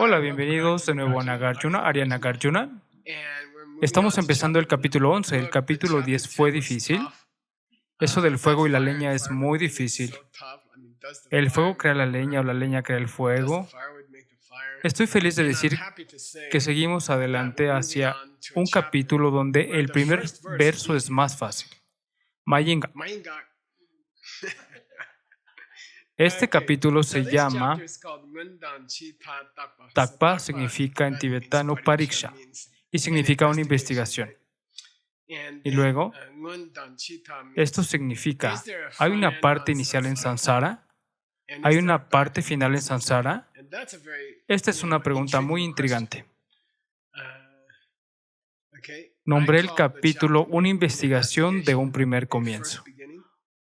Hola, bienvenidos de nuevo a Nagarjuna, Arya Nagarjuna. Estamos empezando el capítulo 11. El capítulo 10 fue difícil. Eso del fuego y la leña es muy difícil. El fuego crea la leña o la leña crea el fuego. Estoy feliz de decir que seguimos adelante hacia un capítulo donde el primer verso es más fácil. Mayinga. Este capítulo se llama Takpa, significa en tibetano pariksha y significa una investigación. Y luego, esto significa, ¿hay una parte inicial en samsara? ¿Hay una parte final en samsara? Esta es una pregunta muy intrigante. Nombré el capítulo una investigación de un primer comienzo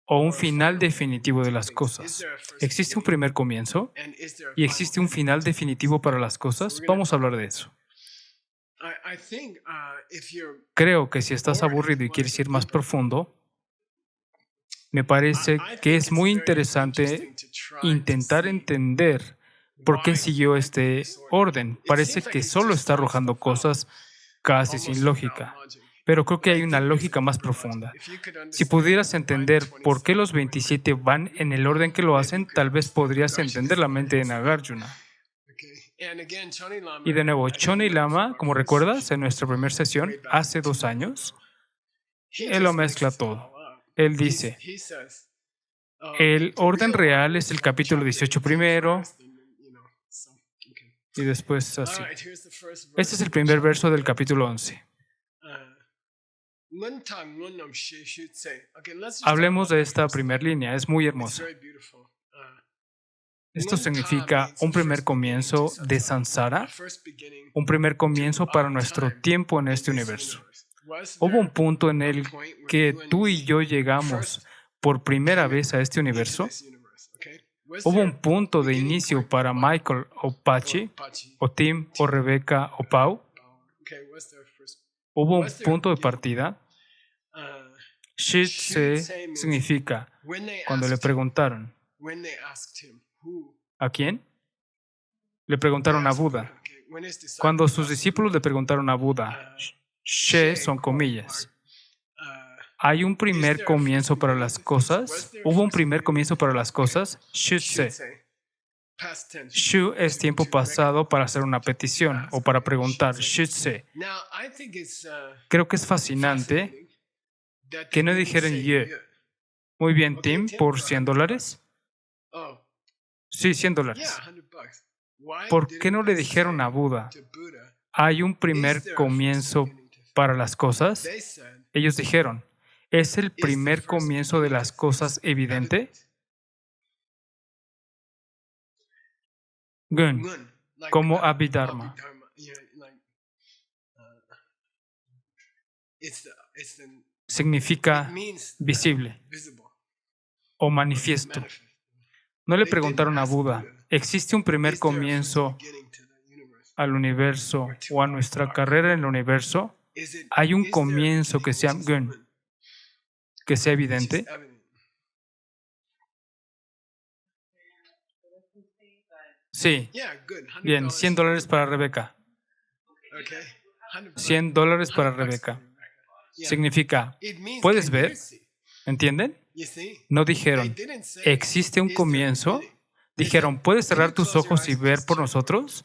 o un final definitivo de las cosas. ¿Existe un primer comienzo? ¿Y existe un final definitivo para las cosas? Vamos a hablar de eso. Creo que si estás aburrido y quieres ir más profundo, me parece que es muy interesante intentar entender por qué siguió este orden. Parece que solo está arrojando cosas casi sin lógica, pero creo que hay una lógica más profunda. Si pudieras entender por qué los 27 van en el orden que lo hacen, tal vez podrías entender la mente de Nagarjuna. Y de nuevo, Chonei Lama, como recuerdas, en nuestra primera sesión, hace 2 años, él lo mezcla todo. Él dice, el orden real es el capítulo 18 primero, y después así. Este es el primer verso del capítulo 11. Hablemos de esta primera línea, es muy hermosa. Esto significa un primer comienzo de samsara, un primer comienzo para nuestro tiempo en este universo. Hubo un punto en el que tú y yo llegamos por primera vez a este universo. Hubo un punto de inicio para Michael o Pachi, o Tim, o Rebecca, o Pau. Hubo un punto de partida. Shitse significa cuando le preguntaron. ¿A quién? Le preguntaron a Buda. Cuando sus discípulos le preguntaron a Buda, She son comillas. ¿Hay un primer comienzo para las cosas? ¿Hubo un primer comienzo para las cosas? Shutse. Shu es tiempo pasado para hacer una petición o para preguntar. Shutse. Creo que es fascinante que no dijeran ye. Muy bien, Tim, por $100. Sí, $100. ¿Por qué no le dijeron a Buda, hay un primer comienzo para las cosas? Ellos dijeron, ¿es el primer comienzo de las cosas evidente? Gun, como Abhidharma. Significa visible o manifiesto. No le preguntaron a Buda, ¿existe un primer comienzo al universo o a nuestra carrera en el universo? ¿Hay un comienzo que sea gun, que sea evidente? Sí. Bien, $100 para Rebeca. $100 para Rebeca. Significa, ¿puedes ver? ¿Entienden? No dijeron, ¿existe un comienzo? Dijeron, ¿puedes cerrar tus ojos y ver por nosotros?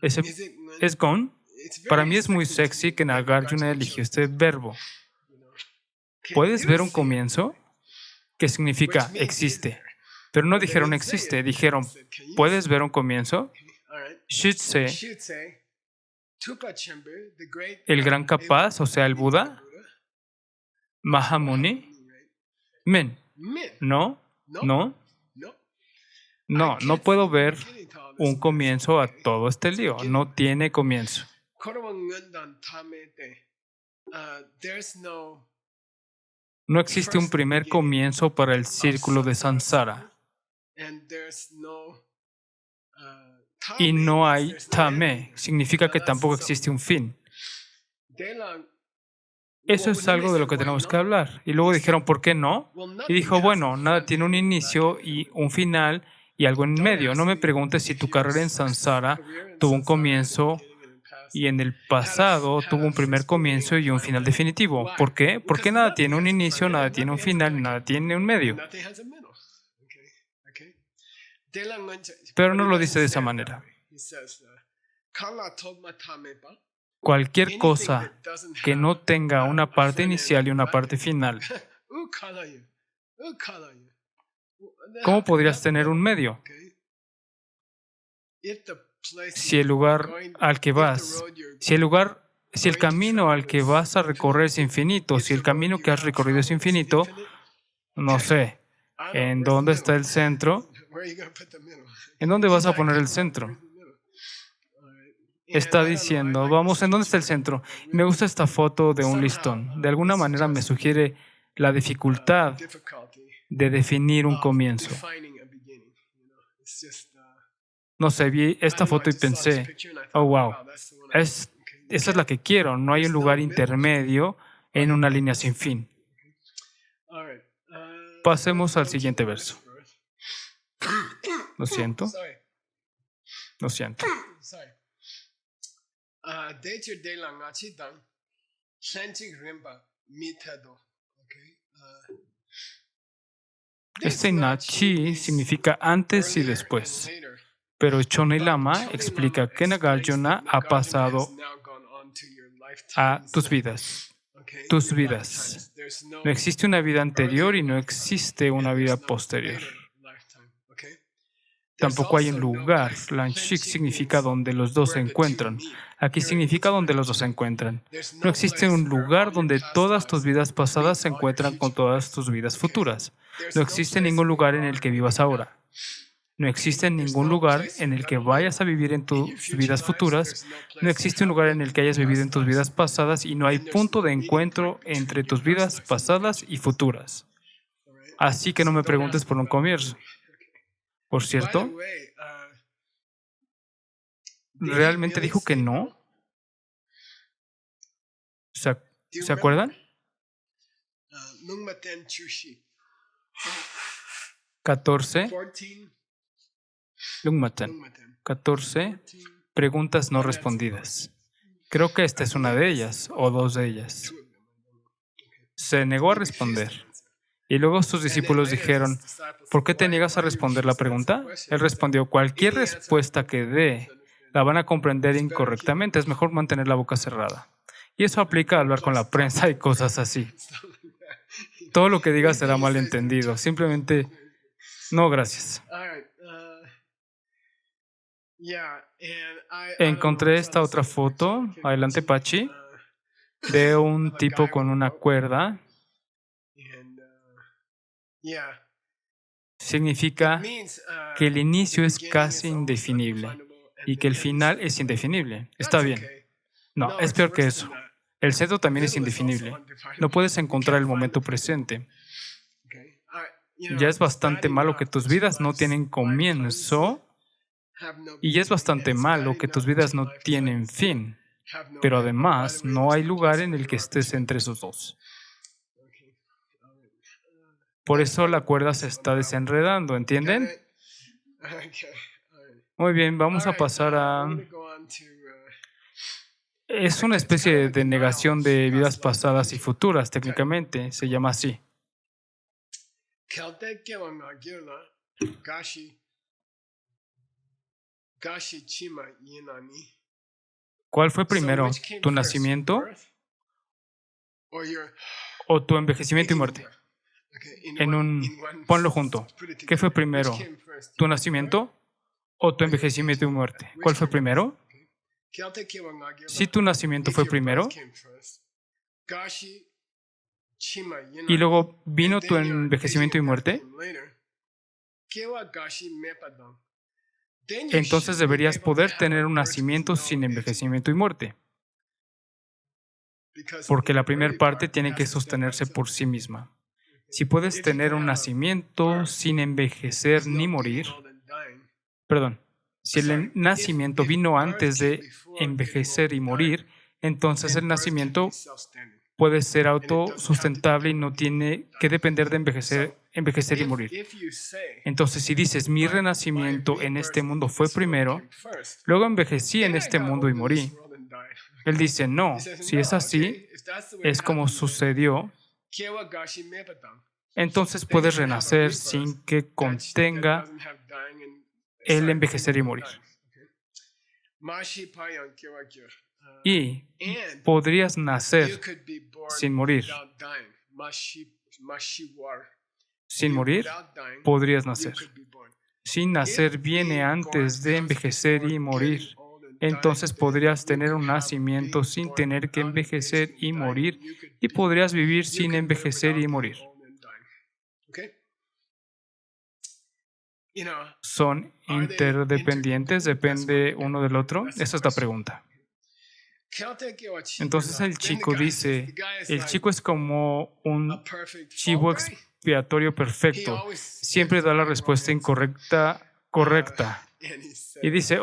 ¿Es gone? Para mí es muy sexy que Nagarjuna eligió este verbo. ¿Puedes ver un comienzo? ¿Qué significa existe? Pero no dijeron existe, dijeron, ¿puedes ver un comienzo? Shutse, el gran capaz, o sea, el Buda. Mahamuni. Men. No, no. No puedo ver un comienzo a todo este lío. No tiene comienzo. No existe un primer comienzo para el círculo de samsara. Y no hay tame. Significa que tampoco existe un fin. Eso es algo de lo que tenemos que hablar. Y luego dijeron, ¿por qué no? Y dijo, bueno, nada tiene un inicio y un final, y algo en medio. No me preguntes si tu carrera en Samsara tuvo un comienzo y en el pasado tuvo un primer comienzo y un final definitivo. ¿Por qué? Porque nada tiene un inicio, nada tiene un final, nada tiene un medio. Pero no lo dice de esa manera. Cualquier cosa que no tenga una parte inicial y una parte final, ¿cómo podrías tener un medio? Si el lugar al que vas, si el camino al que vas a recorrer es infinito, si el camino que has recorrido es infinito, no sé, ¿en dónde está el centro? ¿En dónde vas a poner el centro? Está diciendo, vamos, ¿en dónde está el centro? Me gusta esta foto de un listón. De alguna manera me sugiere la dificultad de definir un comienzo. No sé, vi esta foto y pensé, oh, wow, esa es la que quiero. No hay un lugar intermedio en una línea sin fin. Pasemos al siguiente verso. Lo siento. Lo siento. Este Nachi significa antes y después. Pero Chonei Lama explica que Nagarjuna ha pasado a tus vidas. Tus vidas. No existe una vida anterior y no existe una vida posterior. Tampoco hay un lugar. Lanshik significa donde los dos se encuentran. Aquí significa donde los dos se encuentran. No existe un lugar donde todas tus vidas pasadas se encuentran con todas tus vidas futuras. No existe ningún lugar en el que vivas ahora. No existe ningún lugar en el que vayas a vivir en tus vidas futuras. No existe un lugar en el que hayas vivido en tus vidas pasadas y no hay punto de encuentro entre tus vidas pasadas y futuras. Así que no me preguntes por un comienzo. Por cierto, ¿realmente dijo que no? ¿Se acuerdan? 14. Lungmaten. 14. Preguntas no respondidas. Creo que esta es una de ellas, o dos de ellas. Se negó a responder. Y luego sus discípulos dijeron, ¿por qué te niegas a responder la pregunta? Él respondió, cualquier respuesta que dé la van a comprender incorrectamente. Es mejor mantener la boca cerrada. Y eso aplica a hablar con la prensa y cosas así. Todo lo que digas será malentendido. Simplemente, no, gracias. Encontré esta otra foto, adelante Pachi, de un tipo con una cuerda. Significa que el inicio es casi indefinible y que el final es indefinible. Está bien. No, es peor que eso. El centro también es indefinible. No puedes encontrar el momento presente. Ya es bastante malo que tus vidas no tienen comienzo y ya es bastante malo que tus vidas no tienen fin. Pero además, no hay lugar en el que estés entre esos dos. Por eso la cuerda se está desenredando, ¿entienden? Muy bien, vamos a pasar a... Es una especie de negación de vidas pasadas y futuras, técnicamente, se llama así. ¿Cuál fue primero, tu nacimiento o tu envejecimiento y muerte? Ponlo junto. ¿Qué fue primero, tu nacimiento o tu envejecimiento y muerte? ¿Cuál fue primero? Si tu nacimiento fue primero y luego vino tu envejecimiento y muerte, entonces deberías poder tener un nacimiento sin envejecimiento y muerte, porque la primera parte tiene que sostenerse por sí misma. Si puedes tener un nacimiento sin envejecer ni morir, si el nacimiento vino antes de envejecer y morir, entonces el nacimiento puede ser autosustentable y no tiene que depender de envejecer envejecer y morir. Entonces, si dices, mi renacimiento en este mundo fue primero, luego envejecí en este mundo y morí, él dice, no, si es así, es como sucedió, entonces puedes renacer sin que contenga el envejecer y morir. Y podrías nacer sin morir. Sin morir, podrías nacer. Sin nacer viene antes de envejecer y morir. Entonces podrías tener un nacimiento sin tener que envejecer y morir, y podrías vivir sin envejecer y morir. ¿Son interdependientes? ¿Depende uno del otro? Esa es la pregunta. Entonces el chico dice, el chico es como un chivo expiatorio perfecto. Siempre da la respuesta correcta. Y dice,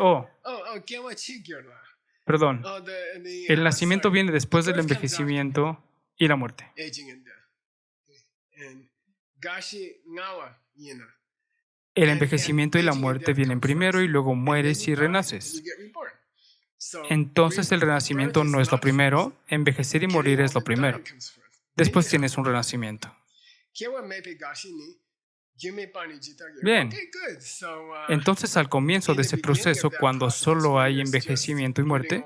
perdón, el nacimiento viene después del envejecimiento y la muerte. El envejecimiento y la muerte vienen primero y luego mueres y renaces. Entonces el renacimiento no es lo primero, envejecer y morir es lo primero. Después tienes un renacimiento. Bien. Entonces al comienzo de ese proceso, cuando solo hay envejecimiento y muerte,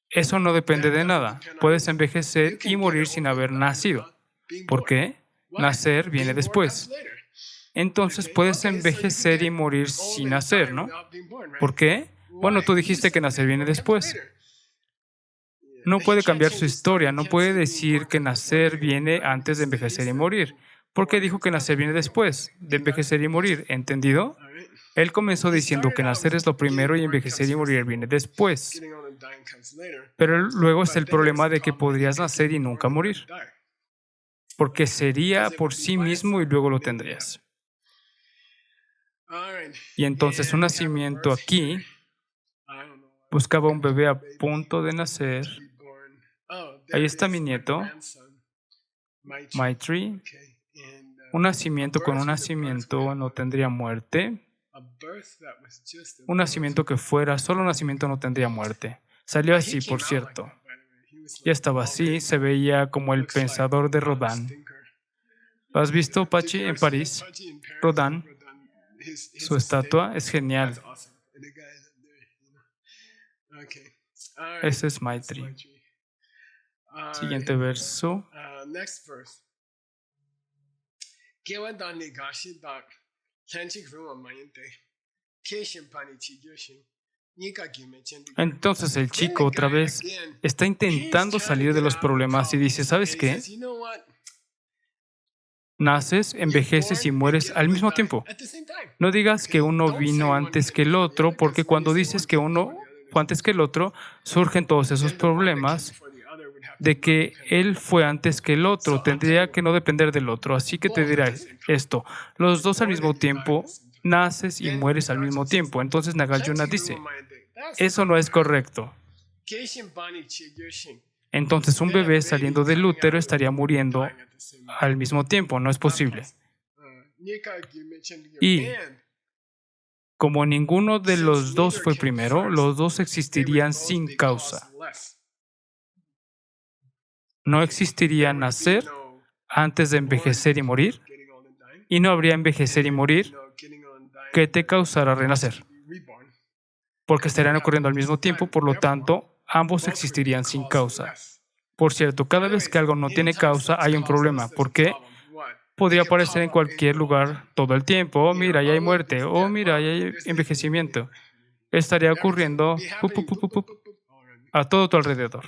eso no depende de nada. Puedes envejecer y morir sin haber nacido. ¿Por qué? Nacer viene después. Entonces puedes envejecer y morir sin nacer, ¿no? ¿Por qué? Bueno, tú dijiste que nacer viene después. No puede cambiar su historia, no puede decir que nacer viene antes de envejecer y morir. ¿Por qué dijo que nacer viene después de envejecer y morir? ¿Entendido? Él comenzó diciendo que nacer es lo primero y envejecer y morir viene después. Pero luego está el problema de que podrías nacer y nunca morir. Porque sería por sí mismo y luego lo tendrías. Y entonces un nacimiento aquí buscaba un bebé a punto de nacer. Ahí está mi nieto, Maitri. Un nacimiento con un nacimiento no tendría muerte. Un nacimiento que fuera solo un nacimiento no tendría muerte. Salió así, por cierto. Ya estaba así, se veía como el pensador de Rodin. ¿Lo has visto, Pachi, en París? Rodin, su estatua es genial. Ese es Maitri. Siguiente verso. Entonces el chico otra vez está intentando salir de los problemas y dice, ¿sabes qué? Naces, envejeces y mueres al mismo tiempo. No digas que uno vino antes que el otro, porque cuando dices que uno fue antes que el otro, surgen todos esos problemas de que él fue antes que el otro. Tendría que no depender del otro. Así que te diré esto. Los dos al mismo tiempo, naces y mueres al mismo tiempo. Entonces Nagarjuna dice, eso no es correcto. Entonces un bebé saliendo del útero estaría muriendo al mismo tiempo. No es posible. Y como ninguno de los dos fue primero, los dos existirían sin causa. No existiría nacer antes de envejecer y morir, y no habría envejecer y morir que te causara renacer, porque estarían ocurriendo al mismo tiempo, por lo tanto, ambos existirían sin causa. Por cierto, cada vez que algo no tiene causa, hay un problema. ¿Por qué? Podría aparecer en cualquier lugar todo el tiempo. Oh, mira, ya hay muerte. Oh, mira, ya hay envejecimiento. Estaría ocurriendo a todo tu alrededor.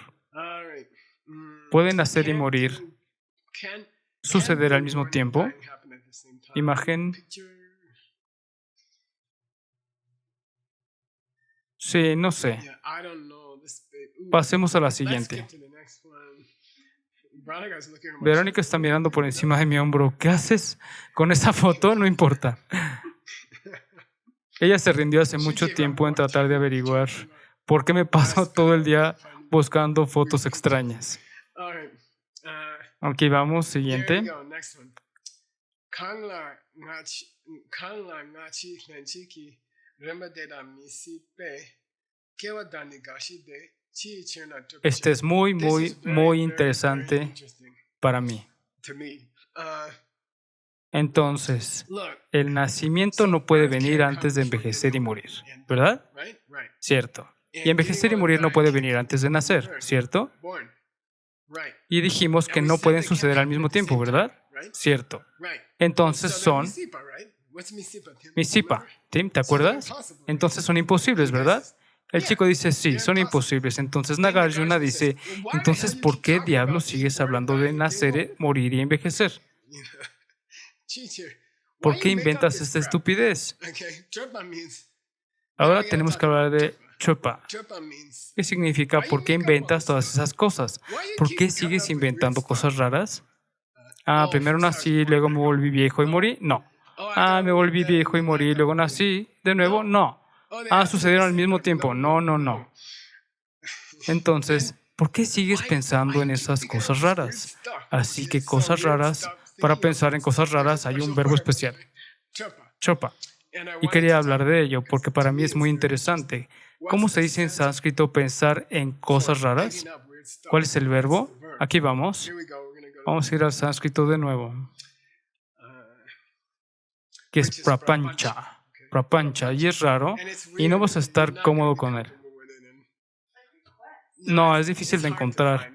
Pueden nacer y morir, suceder al mismo tiempo. Imagen. Sí, no sé. Pasemos a la siguiente. Verónica está mirando por encima de mi hombro. ¿Qué haces con esa foto? No importa. Ella se rindió hace mucho tiempo en tratar de averiguar por qué me paso todo el día buscando fotos extrañas. Ok, vamos, siguiente. Este es muy, muy, muy interesante para mí. Entonces, el nacimiento no puede venir antes de envejecer y morir, ¿verdad? Cierto. Y envejecer y morir no puede venir antes de nacer, ¿cierto? Y dijimos que no pueden suceder al mismo tiempo, ¿verdad? Cierto. Entonces son Misipa. Tim, ¿te acuerdas? Entonces son imposibles, ¿verdad? El chico dice, sí, son imposibles. Entonces Nagarjuna dice, entonces, ¿por qué diablos sigues hablando de nacer, morir y envejecer? ¿Por qué inventas esta estupidez? Ahora tenemos que hablar de Chopa. ¿Qué significa? ¿Por qué inventas todas esas cosas? ¿Por qué sigues inventando cosas raras? Primero nací, luego me volví viejo y morí. No. Me volví viejo y morí, luego nací. De nuevo, no. Sucedieron al mismo tiempo. No, no, no. Entonces, ¿por qué sigues pensando en esas cosas raras? Así que cosas raras, para pensar en cosas raras hay un verbo especial. Chopa. Y quería hablar de ello porque para mí es muy interesante. ¿Cómo se dice en sánscrito pensar en cosas raras? ¿Cuál es el verbo? Aquí vamos. Vamos a ir al sánscrito de nuevo. Que es prapancha. Prapancha. Y es raro y no vas a estar cómodo con él. No, es difícil de encontrar.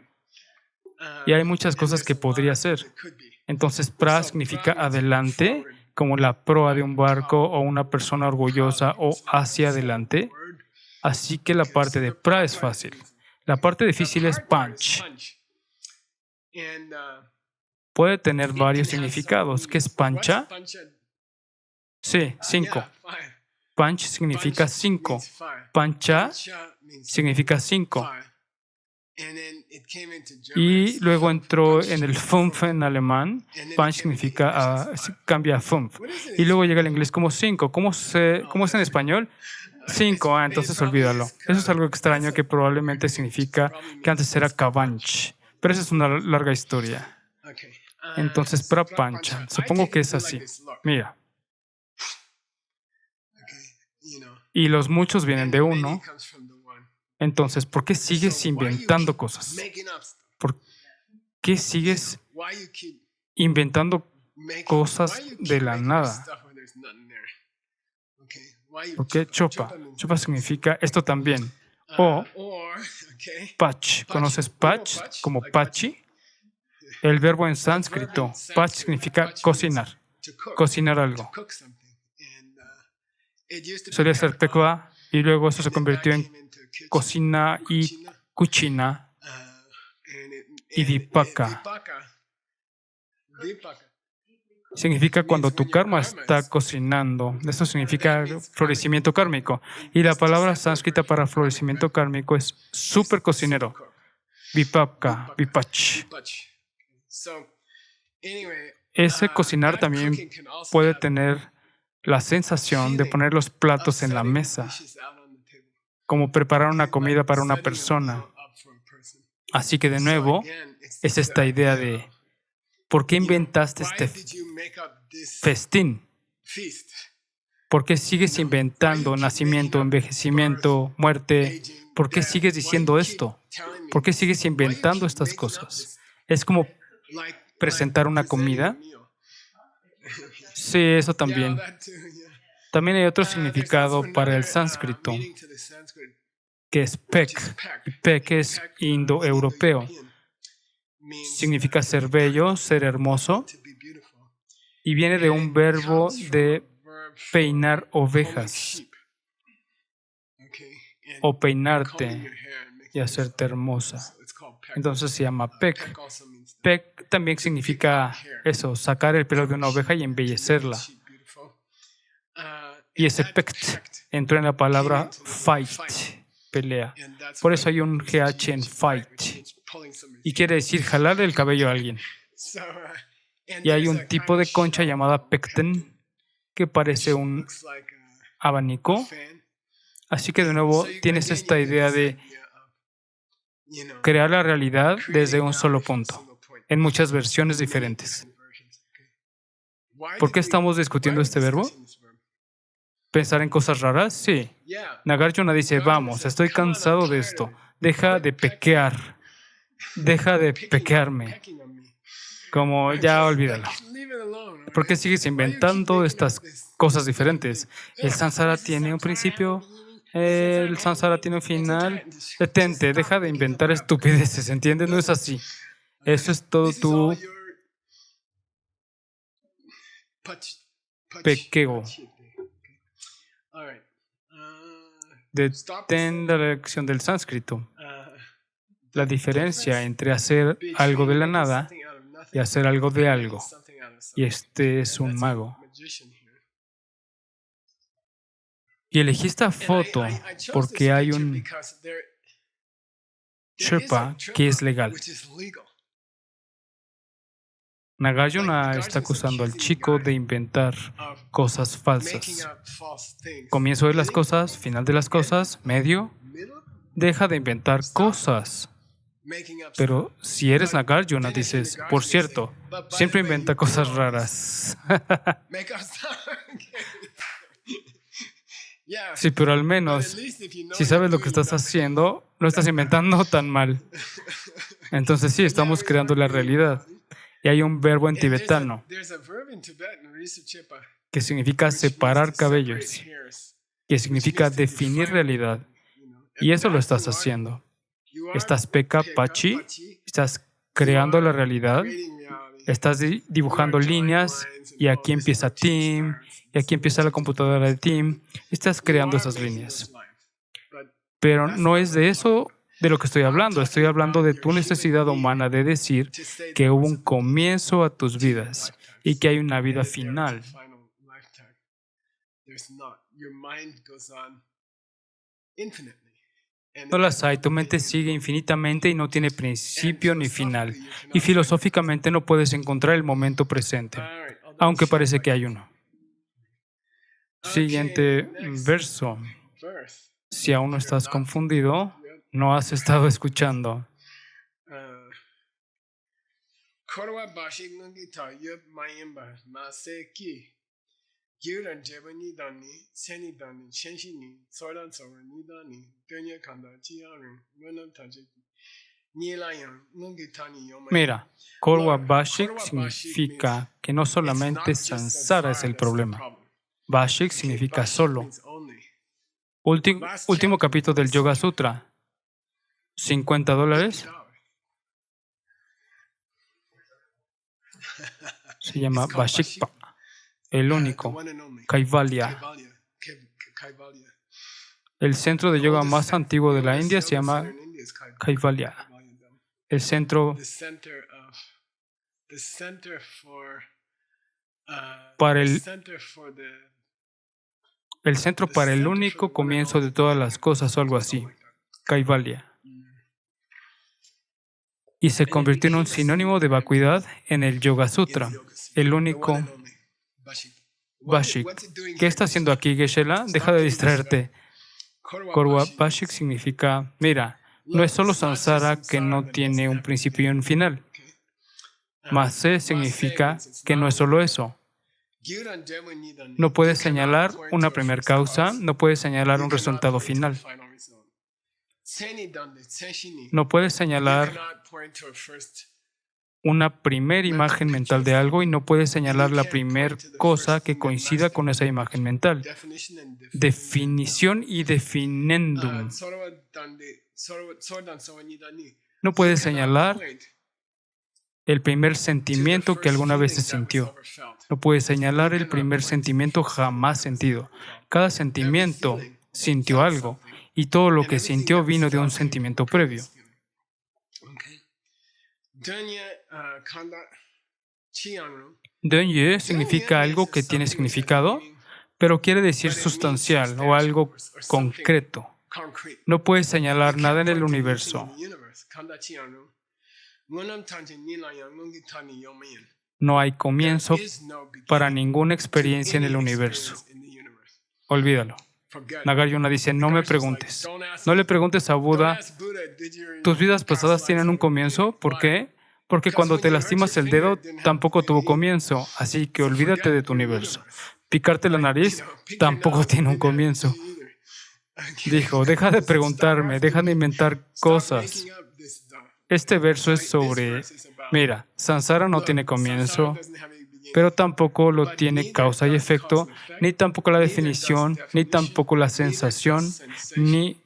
Y hay muchas cosas que podría ser. Entonces, pra significa adelante, como la proa de un barco o una persona orgullosa o hacia adelante. Así que la parte de pra es fácil. La parte difícil es panch. Puede tener varios significados. ¿Qué es pancha? Sí, 5. Panch significa 5. Pancha significa 5. Y luego entró en el Fünf en alemán. Punch significa, cambia a Fünf. Y luego llega el inglés como 5. ¿Cómo es en español? 5. Entonces olvídalo. Eso es algo extraño que probablemente significa que antes era Kavanch. Pero esa es una larga historia. Entonces, prapancha. Supongo que es así. Mira. Y los muchos vienen de uno. Entonces, ¿por qué sigues inventando cosas? ¿Por qué sigues inventando cosas de la nada? ¿Por qué chopa? Chopa significa esto también. O pach. ¿Conoces pach como pachi? El verbo en sánscrito, pach significa cocinar. Cocinar algo. Solía ser tekva y luego eso se convirtió en cocina y cuchina y vipaka. Significa cuando tu karma está cocinando. Eso significa florecimiento kármico. Y la palabra sánscrita para florecimiento kármico es súper cocinero. Vipaka, vipach. Ese cocinar también puede tener la sensación de poner los platos en la mesa, como preparar una comida para una persona. Así que de nuevo, es esta idea de ¿por qué inventaste este festín? ¿Por qué sigues inventando nacimiento, envejecimiento, muerte? ¿Por qué sigues diciendo esto? ¿Por qué sigues inventando estas cosas? Es como presentar una comida. Sí, eso también. También hay otro significado para el sánscrito, que es pek. Y pek es indoeuropeo. Significa ser bello, ser hermoso. Y viene de un verbo de peinar ovejas. O peinarte y hacerte hermosa. Entonces se llama pek. Pek también significa eso, sacar el pelo de una oveja y embellecerla. Y ese pekt entró en la palabra fight, pelea. Por eso hay un GH en fight. Y quiere decir jalar el cabello a alguien. Y hay un tipo de concha llamada pekten que parece un abanico. Así que de nuevo tienes esta idea de crear la realidad desde un solo punto, en muchas versiones diferentes. ¿Por qué estamos discutiendo este verbo? ¿Pensar en cosas raras? Sí. Nagarjuna dice, vamos, estoy cansado de esto. Deja de pequear. Deja de pequearme. Como ya olvídalo. ¿Por qué sigues inventando estas cosas diferentes? El samsara tiene un principio, el samsara tiene un final. Detente, deja de inventar estupideces, ¿entiendes? No es así. Eso es todo tu pequeo. Detén la lección del sánscrito. La diferencia entre hacer algo de la nada y hacer algo de algo. Y este es un mago. Y elegí esta foto porque hay un Sherpa que es legal. Nagarjuna está acusando al chico de inventar cosas falsas. Comienzo de las cosas, final de las cosas, medio. Deja de inventar cosas. Pero si eres Nagarjuna, dices, por cierto, siempre inventa cosas raras. Sí, pero al menos, si sabes lo que estás haciendo, no estás inventando tan mal. Entonces sí, estamos creando la realidad. Y hay un verbo en tibetano que significa separar cabellos, que significa definir realidad. Y eso lo estás haciendo. Estás peka pachi, estás creando la realidad, estás dibujando líneas, y aquí empieza Tim, y aquí empieza la computadora de Tim, estás creando esas líneas. Pero no es de eso de lo que estoy hablando de tu necesidad humana de decir que hubo un comienzo a tus vidas y que hay una vida final. No las hay, tu mente sigue infinitamente y no tiene principio ni final. Y filosóficamente no puedes encontrar el momento presente, aunque parece que hay uno. Siguiente verso. Si aún no estás confundido, no has estado escuchando. Mira, Korwa Bashik significa que no solamente Sansara es el problema. Bashik significa solo. Último capítulo del Yoga Sutra. $50. Se llama Bashikpa. El único. Kaivalya. El centro de yoga más antiguo de la India se llama Kaivalya. El centro para el único comienzo de todas las cosas o algo así. Kaivalya. Y se convirtió en un sinónimo de vacuidad en el Yoga Sutra. El único Bashik. ¿Qué está haciendo aquí, Geshe-la? Deja de distraerte. Korwa Bashik significa, mira, no es solo samsara que no tiene un principio y un final. Mase significa que no es solo eso. No puedes señalar una primera causa, no puedes señalar un resultado final. No puedes señalar una primera imagen mental de algo y no puedes señalar la primera cosa que coincida con esa imagen mental. Definición y definendum. No puedes señalar el primer sentimiento que alguna vez se sintió. No puedes señalar el primer sentimiento jamás sentido. Cada sentimiento sintió algo y todo lo que sintió vino de un sentimiento previo. Dönye significa algo que tiene significado, pero quiere decir sustancial o algo concreto. No puedes señalar nada en el universo. No hay comienzo para ninguna experiencia en el universo. Olvídalo. Nagarjuna dice, no me preguntes. No le preguntes a Buda, ¿tus vidas pasadas tienen un comienzo? ¿Por qué? Porque cuando te lastimas el dedo, tampoco tuvo comienzo, así que olvídate de tu universo. Picarte la nariz tampoco tiene un comienzo. Dijo, deja de preguntarme, deja de inventar cosas. Este verso es sobre, mira, Sansara no tiene comienzo, pero tampoco lo tiene causa y efecto, ni tampoco la definición, ni tampoco la sensación, ni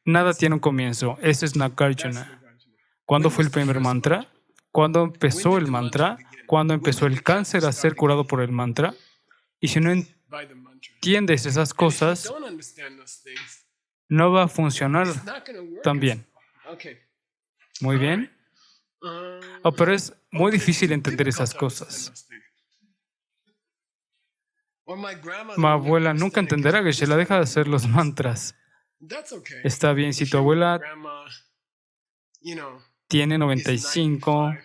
nada tiene un comienzo. Ese es Nagarjuna. ¿Cuándo fue el primer mantra? ¿Cuándo empezó el mantra? ¿Cuándo empezó el cáncer a ser curado por el mantra? Y si no entiendes esas cosas, no va a funcionar tan bien. Muy bien. Pero es muy difícil entender esas cosas. Mi abuela nunca entenderá que Geshe-la deja de hacer los mantras. Está bien, si tu abuela tiene 95,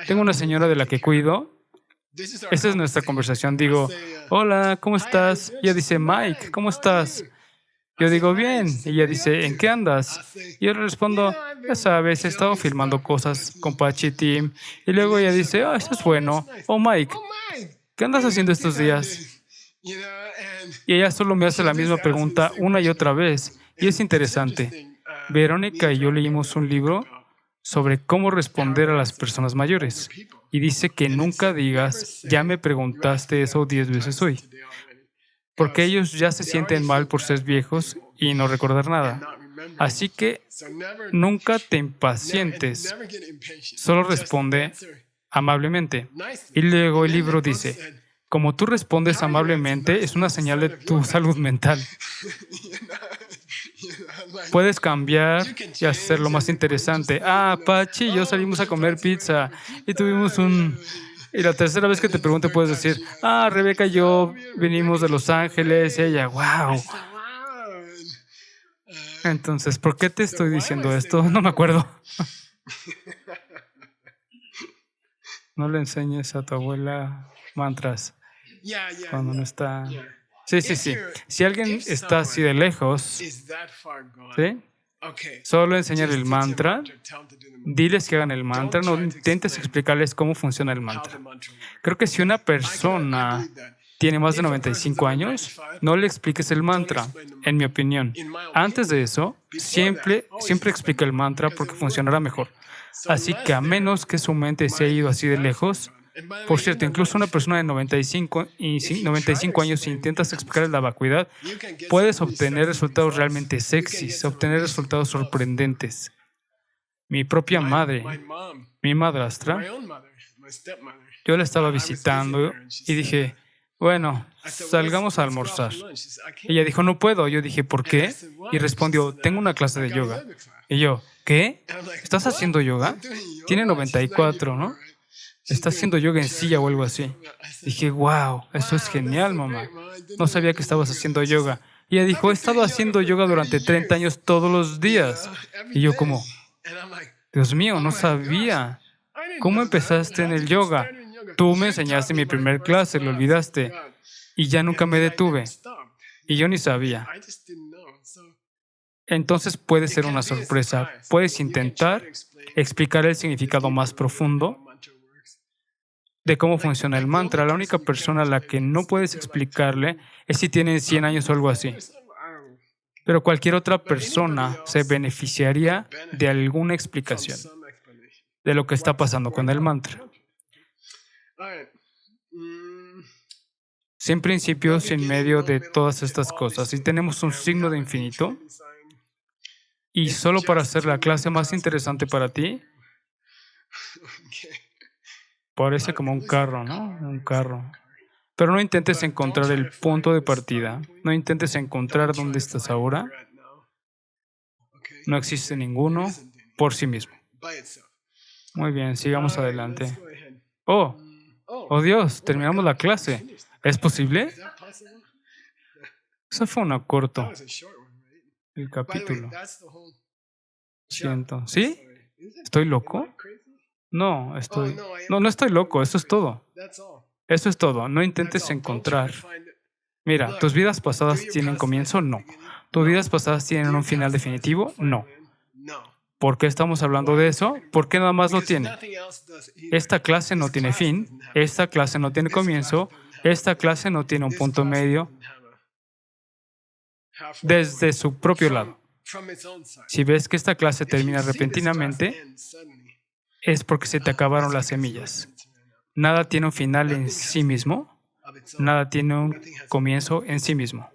tengo una señora de la que cuido. Esta es nuestra conversación. Digo, hola, ¿cómo estás? Ella dice, Mike, ¿cómo estás? Yo digo, bien. Y ella dice, ¿en qué andas? Y yo le respondo, ya sabes, he estado filmando cosas con Pachi Team. Y luego ella dice, eso es bueno. Oh, Mike, ¿qué andas haciendo estos días? Y ella solo me hace la misma pregunta una y otra vez. Y es interesante. Verónica y yo leímos un libro sobre cómo responder a las personas mayores. Y dice que nunca digas, ya me preguntaste eso 10 veces hoy. Porque ellos ya se sienten mal por ser viejos y no recordar nada. Así que nunca te impacientes. Solo responde amablemente. Y luego el libro dice, como tú respondes amablemente, es una señal de tu salud mental. Puedes cambiar y hacerlo más interesante. Pachi y yo salimos a comer pizza y tuvimos Y la tercera vez que te pregunte puedes decir, Rebeca y yo vinimos de Los Ángeles. Y ella, wow. Entonces, ¿por qué te estoy diciendo esto? No me acuerdo. No le enseñes a tu abuela mantras cuando no está... Sí. Si alguien está así de lejos, ¿sí? Solo enseñar el mantra, diles que hagan el mantra, no intentes explicarles cómo funciona el mantra. Creo que si una persona tiene más de 95 años, no le expliques el mantra, en mi opinión. Antes de eso, siempre explica el mantra porque funcionará mejor. Así que a menos que su mente se haya ido así de lejos, por cierto, incluso una persona de 95 años, si intentas explicar la vacuidad, puedes obtener resultados realmente sexys, obtener resultados sorprendentes. Mi propia madre, mi madrastra, yo la estaba visitando y dije, bueno, salgamos a almorzar. Ella dijo, no puedo. Yo dije, ¿por qué? Y respondió, tengo una clase de yoga. Y yo, ¿qué? ¿Estás haciendo yoga? Tiene 94, ¿no? Está haciendo yoga en silla o algo así. Dije, wow, eso es genial, mamá. No sabía que estabas haciendo yoga. Y ella dijo, he estado haciendo yoga durante 30 años todos los días. Y yo como, Dios mío, no sabía. ¿Cómo empezaste en el yoga? Tú me enseñaste mi primer clase, lo olvidaste. Y ya nunca me detuve. Y yo ni sabía. Entonces puede ser una sorpresa. Puedes intentar explicar el significado más profundo de cómo funciona el mantra. La única persona a la que no puedes explicarle es si tiene 100 años o algo así. Pero cualquier otra persona se beneficiaría de alguna explicación de lo que está pasando con el mantra. Sin principio, sin medio de todas estas cosas. Y tenemos un signo de infinito. Y solo para hacer la clase más interesante para ti, parece como un carro, ¿no? Un carro. Pero no intentes encontrar el punto de partida. No intentes encontrar dónde estás ahora. No existe ninguno por sí mismo. Muy bien, sigamos adelante. Oh Dios, terminamos la clase. ¿Es posible? Eso fue un corto. El capítulo. Siento. ¿Sí? ¿Estoy loco? No estoy loco. Eso es todo. Eso es todo. No intentes encontrar. Mira, ¿tus vidas pasadas tienen comienzo? No. ¿Tus vidas pasadas tienen un final definitivo? No. ¿Por qué estamos hablando de eso? ¿Por qué nada más lo tiene? Esta clase no tiene fin, esta clase no tiene comienzo, esta clase no tiene un punto medio desde su propio lado. Si ves que esta clase termina repentinamente, es porque se te acabaron las semillas. Nada tiene un final en sí mismo, nada tiene un comienzo en sí mismo.